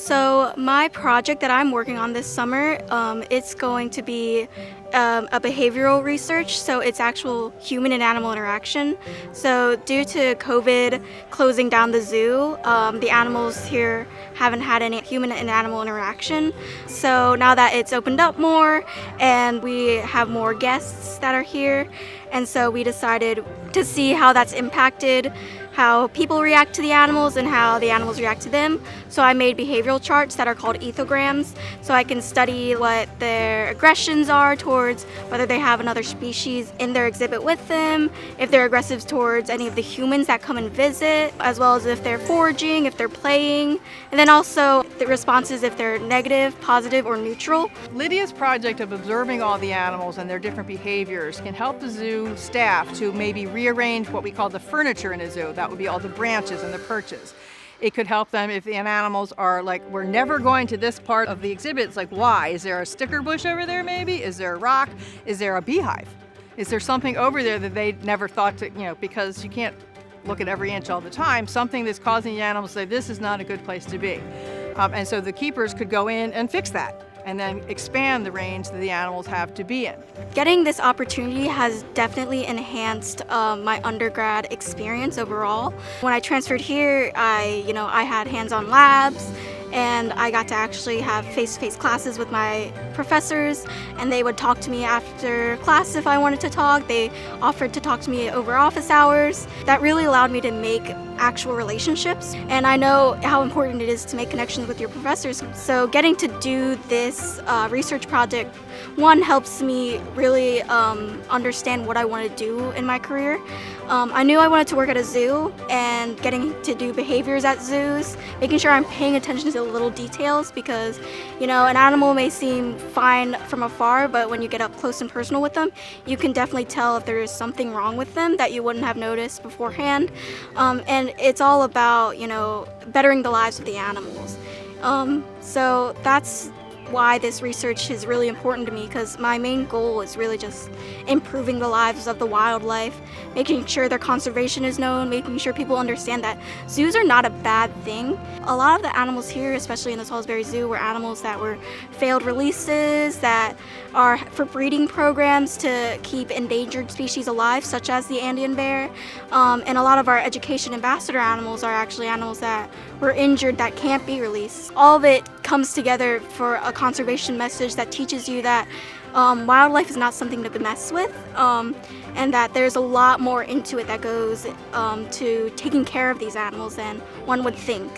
So my project that I'm working on this summer, it's going to be a behavioral research. So it's actual human and animal interaction. So due to COVID closing down the zoo, the animals here haven't had any human and animal interaction. So now that it's opened up more and we have more guests that are here, and so we decided to see how that's impacted how people react to the animals and how the animals react to them. So I made behavioral charts that are called ethograms, so I can study what their aggressions are towards whether they have another species in their exhibit with them, if they're aggressive towards any of the humans that come and visit, as well as if they're foraging, if they're playing, and then also the responses if they're negative, positive, or neutral. Lydia's project of observing all the animals and their different behaviors can help the zoo staff to maybe rearrange what we call the furniture in a zoo. That would be all the branches and the perches. It could help them if the animals are like, we're never going to this part of the exhibit. It's like, why? Is there a sticker bush over there maybe? Is there a rock? Is there a beehive? Is there something over there that they never thought to, because you can't look at every inch all the time, something that's causing the animals to say, this is not a good place to be. And so the keepers could go in and fix that, and then expand the range that the animals have to be in. Getting this opportunity has definitely enhanced my undergrad experience overall. When I transferred here, I had hands-on labs, and I got to actually have face-to-face classes with my professors, and they would talk to me after class if I wanted to talk. They offered to talk to me over office hours. That really allowed me to make actual relationships, and I know how important it is to make connections with your professors. So getting to do this research project, one, helps me really understand what I want to do in my career. I knew I wanted to work at a zoo, and getting to do behaviors at zoos, making sure I'm paying attention to the little details, because an animal may seem fine from afar, but when you get up close and personal with them, you can definitely tell if there is something wrong with them that you wouldn't have noticed beforehand. And it's all about bettering the lives of the animals. So that's why this research is really important to me, because my main goal is really just improving the lives of the wildlife, making sure their conservation is known, making sure people understand that zoos are not a bad thing. A lot of the animals here, especially in the Salisbury Zoo, were animals that were failed releases, that are for breeding programs to keep endangered species alive, such as the Andean bear. And a lot of our education ambassador animals are actually animals that were injured that can't be released. All of it comes together for a conservation message that teaches you that wildlife is not something to mess with, and that there's a lot more into it that goes to taking care of these animals than one would think.